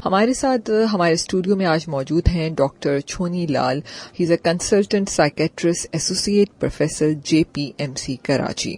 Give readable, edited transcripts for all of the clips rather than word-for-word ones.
ہمارے ساتھ ہمارے اسٹوڈیو میں آج موجود ہیں doctor Chhoni Lal. He is a consultant psychiatrist associate professor JPMC Karachi.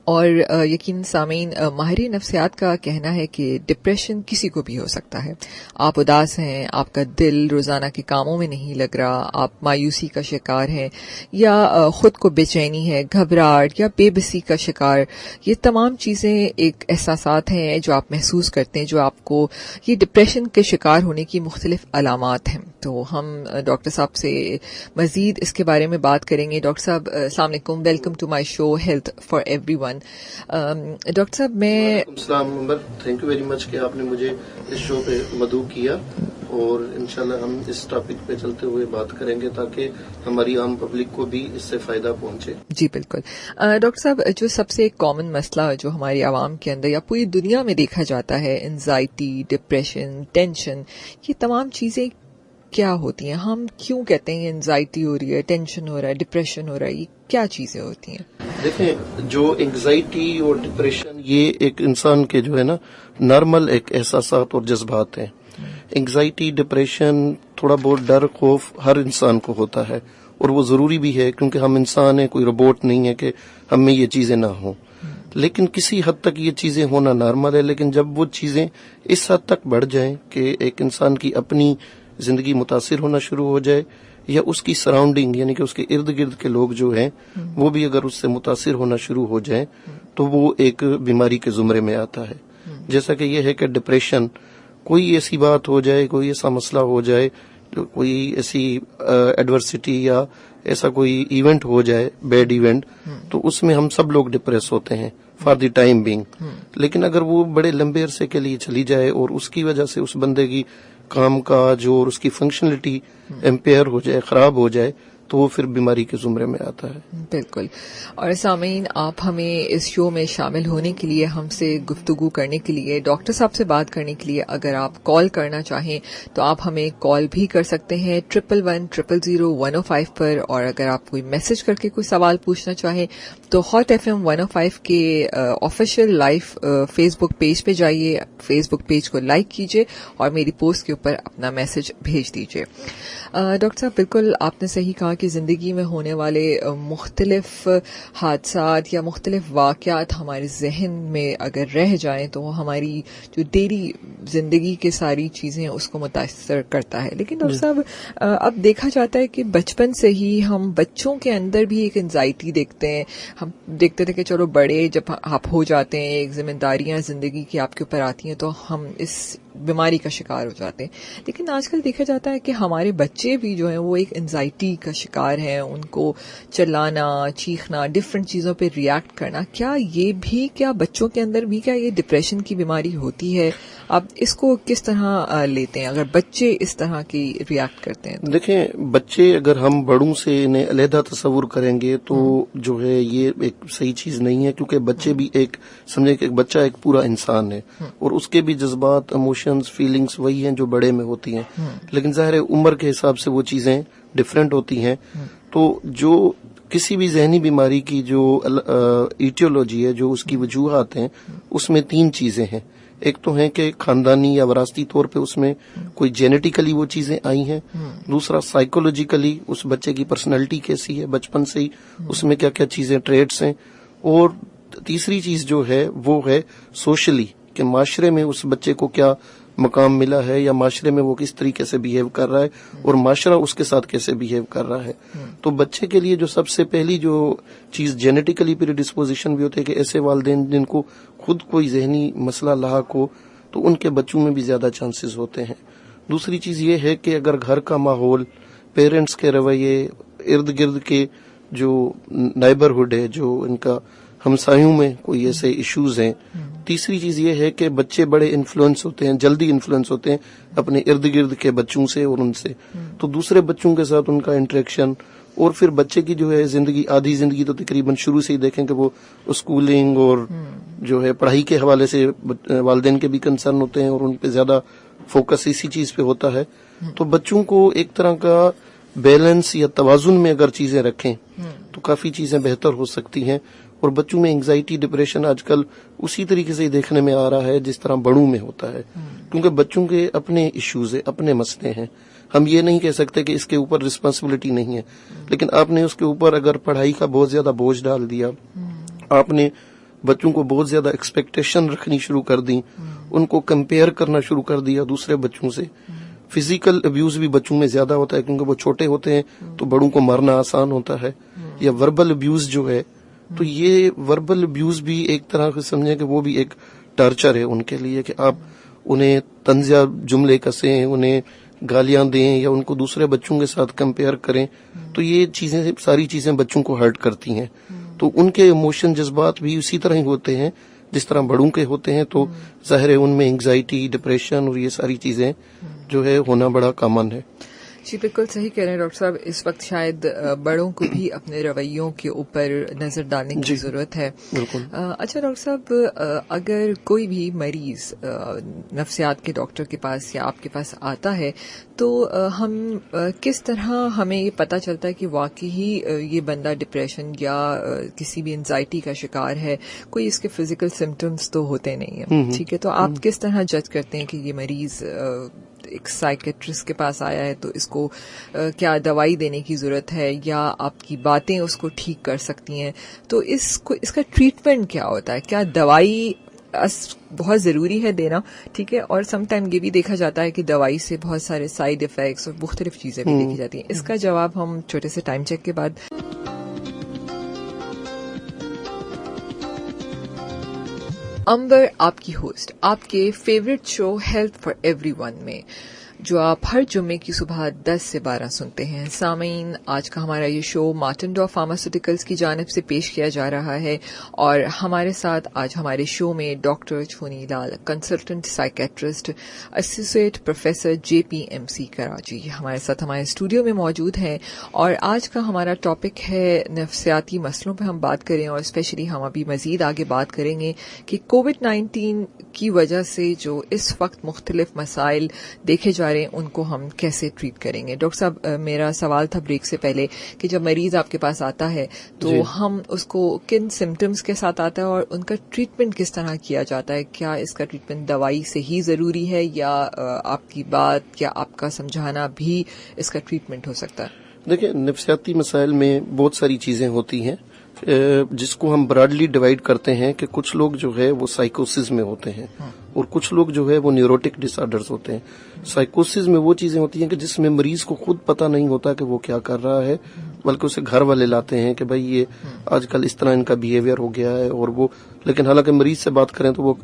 اور یقین سامعین، ماہر نفسیات کا کہنا ہے کہ ڈپریشن کسی کو بھی ہو سکتا ہے. آپ اداس ہیں، آپ کا دل روزانہ کے کاموں میں نہیں لگ رہا، آپ مایوسی کا شکار ہیں، یا خود کو بے چینی ہے، گھبراہٹ یا بے بسی کا شکار. یہ تمام چیزیں ایک احساسات ہیں جو آپ محسوس کرتے ہیں، جو آپ کو یہ ڈپریشن کے شکار ہونے کی مختلف علامات ہیں. تو ہم ڈاکٹر صاحب سے مزید اس کے بارے میں بات کریں گے. ڈاکٹر صاحب السلام علیکم، welcome to my show health for everyone. Doctor صاحب میں السلام Umar, thank you very much کہ آپ نے مجھے اس شو پہ مدعو کیا، اور انشاءاللہ ہم اس ٹاپک پہ چلتے ہوئے بات کریں گے تاکہ ہماری عام پبلک کو بھی اس سے فائدہ پہنچے. جی بالکل. ڈاکٹر صاحب، جو سب سے کامن مسئلہ جو ہماری عوام کے اندر یا پوری دنیا میں دیکھا جاتا ہے، انزائٹی، ڈپریشن، ٹینشن، یہ تمام چیزیں کیا ہوتی ہیں؟ ہم کیوں کہتے ہیں انزائٹی ہو رہی ہے، ٹینشن ہو رہا ہے، ڈپریشن ہو رہا ہے؟ یہ کیا چیزیں ہوتی ہیں؟ دیکھیں، جو انگزائٹی اور ڈپریشن یہ ایک انسان کے جو ہے نا نارمل ایک احساسات اور جذبات ہیں. انگزائٹی، ڈپریشن، تھوڑا بہت ڈر، خوف ہر انسان کو ہوتا ہے، اور وہ ضروری بھی ہے کیونکہ ہم انسان ہیں، کوئی روبوٹ نہیں ہے کہ ہم میں یہ چیزیں نہ ہوں. لیکن کسی حد تک یہ چیزیں ہونا نارمل ہے. لیکن جب وہ چیزیں اس حد تک بڑھ جائیں کہ ایک انسان کی اپنی زندگی متاثر ہونا شروع ہو جائے، یا اس کی سراؤنڈنگ یعنی کہ اس کے ارد گرد کے لوگ جو ہیں وہ بھی اگر اس سے متاثر ہونا شروع ہو جائیں، تو وہ ایک بیماری کے زمرے میں آتا ہے. جیسا کہ یہ ہے کہ ڈپریشن، کوئی ایسی بات ہو جائے، کوئی ایسا مسئلہ ہو جائے، کوئی ایسی ایڈورسٹی یا ایسا کوئی ایونٹ ہو جائے، بیڈ ایونٹ، تو اس میں ہم سب لوگ ڈپریس ہوتے ہیں فار دی ٹائم بینگ. لیکن اگر وہ بڑے لمبے عرصے کے لیے چلی جائے اور اس کی وجہ سے اس بندے کی کام کاج اور اس کی فنکشنلٹی امپیئر ہو جائے، خراب ہو جائے، تو وہ پھر بیماری کے زمرے میں آتا ہے. بالکل. اور سامعین، آپ ہمیں اس شو میں شامل ہونے کے لیے، ہم سے گفتگو کرنے کے لیے، ڈاکٹر صاحب سے بات کرنے کے لیے اگر آپ کال کرنا چاہیں تو آپ ہمیں کال بھی کر سکتے ہیں 1110000105 پر. اور اگر آپ کوئی میسج کر کے کوئی سوال پوچھنا چاہیں تو ہاٹ FM 105 کے آفیشیل لائیو فیس بک پیج پہ جائیے، فیس بک پیج کو لائک کیجیے اور میری پوسٹ کے اوپر اپنا میسج بھیج دیجیے. ڈاکٹر صاحب، بالکل آپ نے صحیح کہا کہ زندگی میں ہونے والے مختلف حادثات یا مختلف واقعات ہمارے ذہن میں اگر رہ جائیں تو ہماری جو ڈیلی زندگی کے ساری چیزیں اس کو متاثر کرتا ہے. لیکن ڈاکٹر صاحب، اب دیکھا جاتا ہے کہ بچپن سے ہی ہم بچوں کے اندر بھی ایک انزائٹی دیکھتے ہیں. ہم دیکھتے تھے کہ چلو بڑے جب آپ ہو جاتے ہیں، ایک ذمہ داریاں زندگی کی آپ کے اوپر آتی ہیں، تو ہم اس بیماری کا شکار ہو جاتے ہیں. لیکن آج کل دیکھا جاتا ہے کہ ہمارے بچے بھی جو ہیں وہ ایک انزائٹی کا شکار ہیں. ان کو چلانا، چیخنا، ڈفرینٹ چیزوں پہ ریئیکٹ کرنا، کیا بچوں کے اندر بھی کیا یہ ڈپریشن کی بیماری ہوتی ہے؟ آپ اس کو کس طرح لیتے ہیں اگر بچے اس طرح کی ریئیکٹ کرتے ہیں؟ دیکھیں، بچے اگر ہم بڑوں سے انہیں علیحدہ تصور کریں گے تو جو ہے یہ ایک صحیح چیز نہیں ہے، کیونکہ بچے بھی ایک سمجھے کہ ایک بچہ ایک پورا انسان ہے، اور اس کے بھی جذبات، ایموشنز، فیلنگز وہی ہیں جو بڑے میں ہوتی ہیں. لیکن ظاہر ہے عمر کے حساب سے وہ چیزیں ڈفرینٹ ہوتی ہیں. تو جو کسی بھی ذہنی بیماری کی جو ایٹیولوجی ہے، جو اس کی وجوہات ہیں، اس میں 3 چیزیں ہیں. ایک تو ہے کہ خاندانی یا وراثتی طور پہ اس میں کوئی جینیٹیکلی وہ چیزیں آئی ہیں. دوسرا سائیکولوجیکلی اس بچے کی پرسنالٹی کیسی ہے بچپن سے ہی، اس میں کیا کیا چیزیں، ٹریٹس ہیں. اور تیسری چیز جو ہے وہ ہے سوشلی، کہ معاشرے میں اس بچے کو کیا مقام ملا ہے، یا معاشرے میں وہ کس طریقے سے بیہیو کر رہا ہے اور معاشرہ اس کے ساتھ کیسے بیہیو کر رہا ہے. تو بچے کے لیے جو سب سے پہلی جو چیز جینیٹیکلی پری ڈسپوزیشن بھی ہوتی ہے کہ ایسے والدین جن کو خود کوئی ذہنی مسئلہ لاحق ہو تو ان کے بچوں میں بھی زیادہ چانسز ہوتے ہیں. دوسری چیز یہ ہے کہ اگر گھر کا ماحول، پیرنٹس کے رویے، ارد گرد کے جو نیبرہڈ ہے، جو ان کا ہمسایوں میں کوئی ایسے ایشوز ہیں. تیسری چیز یہ ہے کہ بچے بڑے انفلوئنس ہوتے ہیں، جلدی انفلوئنس ہوتے ہیں اپنے ارد گرد کے بچوں سے اور ان سے، تو دوسرے بچوں کے ساتھ ان کا انٹریکشن، اور پھر بچے کی جو ہے زندگی، آدھی زندگی تو تقریباً شروع سے ہی دیکھیں کہ وہ اسکولنگ اور جو ہے پڑھائی کے حوالے سے والدین کے بھی کنسرن ہوتے ہیں اور ان پہ زیادہ فوکس اسی چیز پہ ہوتا ہے. تو بچوں کو ایک طرح کا بیلنس یا توازن میں اگر چیزیں رکھیں تو کافی چیزیں بہتر ہو سکتی ہیں. اور بچوں میں انگزائٹی ڈپریشن آج کل اسی طریقے سے دیکھنے میں آ رہا ہے جس طرح بڑوں میں ہوتا ہے، کیونکہ بچوں کے اپنے ایشوز ہیں، اپنے مسئلے ہیں. ہم یہ نہیں کہہ سکتے کہ اس کے اوپر رسپانسبلٹی نہیں ہے، لیکن آپ نے اس کے اوپر اگر پڑھائی کا بہت زیادہ بوجھ ڈال دیا، آپ نے بچوں کو بہت زیادہ ایکسپیکٹیشن رکھنی شروع کر دی، ان کو کمپیئر کرنا شروع کر دیا دوسرے بچوں سے. فزیکل ابیوز بھی بچوں میں زیادہ ہوتا ہے کیونکہ وہ چھوٹے ہوتے ہیں تو بڑوں کو مارنا آسان ہوتا ہے. یا وربل ابیوز جو ہے، تو یہ وربل ابیوز بھی ایک طرح سے سمجھیں کہ وہ بھی ایک ٹارچر ہے ان کے لیے، کہ آپ انہیں طنزیہ جملے کسیں، انہیں گالیاں دیں یا ان کو دوسرے بچوں کے ساتھ کمپیئر کریں، تو یہ چیزیں ساری چیزیں بچوں کو ہرٹ کرتی ہیں. تو ان کے ایموشن جذبات بھی اسی طرح ہی ہوتے ہیں جس طرح بڑوں کے ہوتے ہیں. تو ظاہر ہے ان میں انگزائٹی، ڈپریشن اور یہ ساری چیزیں جو ہے ہونا بڑا کامن ہے. جی بالکل صحیح کہہ رہے ہیں ڈاکٹر صاحب. اس وقت شاید بڑوں کو بھی اپنے رویوں کے اوپر نظر ڈالنے کی ضرورت ہے. بالکل. اچھا ڈاکٹر صاحب، اگر کوئی بھی مریض نفسیات کے ڈاکٹر کے پاس یا آپ کے پاس آتا ہے تو ہم کس طرح ہمیں یہ پتہ چلتا ہے کہ واقعی یہ بندہ ڈپریشن یا کسی بھی انزائٹی کا شکار ہے؟ کوئی اس کے فزیکل سمٹمز تو ہوتے نہیں ہیں، ٹھیک ہے، تو آپ کس طرح جج کرتے ہیں کہ یہ مریض ایک سائیکیٹرسٹ کے پاس آیا ہے تو اس کو کیا دوائی دینے کی ضرورت ہے یا آپ کی باتیں اس کو ٹھیک کر سکتی ہیں؟ تو اس کا ٹریٹمنٹ کیا ہوتا ہے؟ کیا دوائی بہت ضروری ہے دینا، ٹھیک ہے، اور سم ٹائم یہ بھی دیکھا جاتا ہے کہ دوائی سے بہت سارے سائیڈ افیکٹس اور مختلف چیزیں بھی دیکھی جاتی ہیں. اس کا جواب ہم چھوٹے سے ٹائم چیک کے بعد. امبر آپ کی ہوسٹ آپ کے favourite show health for every one میں، جو آپ ہر جمعے کی صبح 10 سے 12 سنتے ہیں. سامعین، آج کا ہمارا یہ شو مارٹن فارماسیوٹیکلز کی جانب سے پیش کیا جا رہا ہے، اور ہمارے ساتھ آج ہمارے شو میں ڈاکٹر چھونی لال، consultant psychiatrist, associate professor JPMC Karachi, ہمارے ساتھ ہمارے اسٹوڈیو میں موجود ہیں. اور آج کا ہمارا ٹاپک ہے نفسیاتی مسئلوں پہ ہم بات کریں، اور اسپیشلی ہم ابھی مزید آگے بات کریں گے کہ کووڈ-19 کی وجہ سے جو اس وقت مختلف مسائل دیکھے جا رہے ہیں ان کو ہم کیسے ٹریٹ کریں گے. ڈاکٹر صاحب، میرا سوال تھا بریک سے پہلے کہ جب مریض آپ کے پاس آتا ہے تو ہم اس کو کن سمٹمز کے ساتھ آتا ہے اور ان کا ٹریٹمنٹ کس طرح کیا جاتا ہے؟ کیا اس کا ٹریٹمنٹ دوائی سے ہی ضروری ہے یا آپ کی بات یا آپ کا سمجھانا بھی اس کا ٹریٹمنٹ ہو سکتا ہے؟ دیکھیں، نفسیاتی مسائل میں بہت ساری چیزیں ہوتی ہیں جس کو ہم براڈلی ڈیوائڈ کرتے ہیں کہ کچھ لوگ جو ہے وہ سائیکوسس میں ہوتے ہیں اور کچھ لوگ جو ہے وہ نیوروٹک ڈس آرڈرز ہوتے ہیں. سائیکوسس میں وہ چیزیں ہوتی ہیں کہ جس میں مریض کو خود پتہ نہیں ہوتا کہ وہ کیا کر رہا ہے، بلکہ اسے گھر والے لاتے ہیں کہ بھائی یہ آج کل اس طرح ان کا بیہیویئر ہو گیا ہے، اور وہ لیکن حالانکہ مریض سے بات کریں تو وہ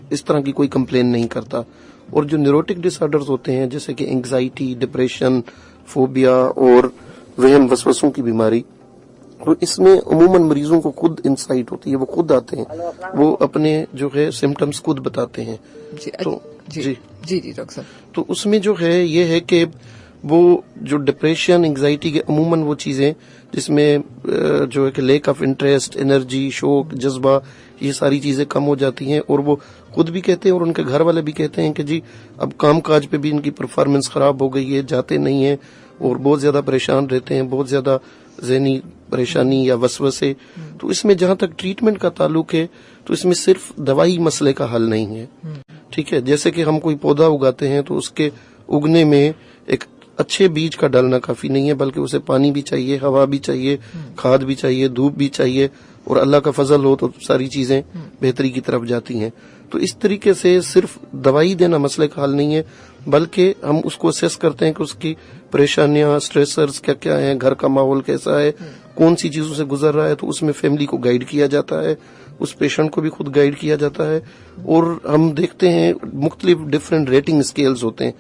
اس طرح کی کوئی کمپلین نہیں کرتا. اور جو نیوروٹک ڈس آرڈرز ہوتے ہیں جیسے کہ انگزائٹی، ڈپریشن، فوبیا اور وہم وسوسوں کی بیماری، تو اس میں عموماً مریضوں کو خود انسائٹ ہوتی ہے، وہ خود آتے ہیں، وہ اپنے جو ہے سمٹمز خود بتاتے ہیں. جی ڈاکٹر صاحب، تو اس میں جو ہے یہ ہے کہ وہ جو ڈپریشن، انگزائٹی کے عموماً وہ چیزیں جس میں جو ہے کہ لیک آف انٹرسٹ، انرجی، شوق، جذبہ، یہ ساری چیزیں کم ہو جاتی ہیں، اور وہ خود بھی کہتے ہیں اور ان کے گھر والے بھی کہتے ہیں کہ جی اب کام کاج پہ بھی ان کی پرفارمنس خراب ہو گئی ہے، جاتے نہیں ہیں اور بہت زیادہ پریشان رہتے ہیں، بہت زیادہ ذہنی پریشانی یا وسوسے. تو اس میں جہاں تک ٹریٹمنٹ کا تعلق ہے تو اس میں صرف دوائی مسئلے کا حل نہیں ہے. ٹھیک ہے، جیسے کہ ہم کوئی پودا اگاتے ہیں تو اس کے اگنے میں ایک اچھے بیج کا ڈالنا کافی نہیں ہے، بلکہ اسے پانی بھی چاہیے، ہوا بھی چاہیے، کھاد بھی چاہیے، دھوپ بھی چاہیے، اور اللہ کا فضل ہو تو ساری چیزیں بہتری کی طرف جاتی ہیں. تو اس طریقے سے صرف دوائی دینا مسئلے کا حل نہیں ہے، بلکہ ہم اس کو اسیس کرتے ہیں کہ اس کی پریشانیاں، سٹریسرز کیا کیا ہیں، گھر کا ماحول کیسا ہے، کون سی چیزوں سے گزر رہا ہے. تو اس میں فیملی کو گائیڈ کیا جاتا ہے، اس پیشنٹ کو بھی خود گائیڈ کیا جاتا ہے. اور ہم دیکھتے ہیں مختلف ڈفرینٹ ریٹنگ اسکیلز ہوتے ہیں،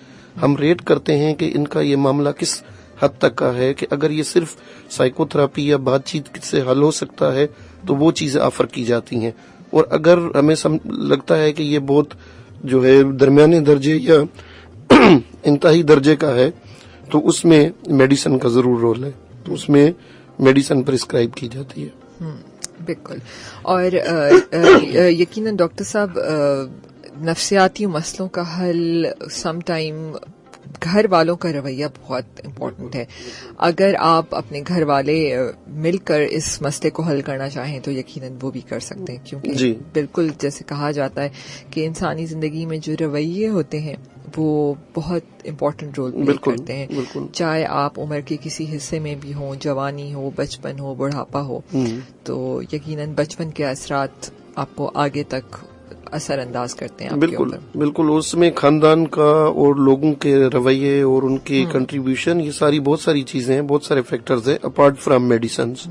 ہم ریٹ کرتے ہیں کہ ان کا یہ معاملہ کس حد تک کا ہے، کہ اگر یہ صرف سائیکو تھراپی یا بات چیت سے حل ہو سکتا ہے تو وہ چیزیں آفر کی جاتی ہیں، اور اگر ہمیں لگتا ہے کہ یہ بہت جو ہے درمیانے درجے یا انتہائی درجے کا ہے تو اس میں میڈیسن کا ضرور رول ہے، تو اس میں میڈیسن پرسکرائب کی جاتی ہے. بالکل. اور یقیناً ڈاکٹر صاحب، نفسیاتی مسئلوں کا حل سم ٹائم گھر والوں کا رویہ بہت امپورٹنٹ ہے. اگر آپ اپنے گھر والے مل کر اس مسئلے کو حل کرنا چاہیں تو یقیناً وہ بھی کر سکتے ہیں, کیونکہ بالکل جیسے کہا جاتا ہے کہ انسانی زندگی میں جو رویے ہوتے ہیں وہ بہت امپورٹنٹ رول پلے کرتے ہیں, چاہے آپ عمر کے کسی حصے میں بھی ہوں, جوانی ہو, بچپن ہو, بڑھاپا ہو. تو یقیناً بچپن کے اثرات آپ کو آگے تک اثر انداز کرتے ہیں. بالکل اس میں خاندان کا اور لوگوں کے رویے اور ان کی کنٹریبیوشن, یہ ساری بہت ساری چیزیں ہیں, بہت سارے فیکٹرز ہیں اپارٹ فرام میڈیسنز.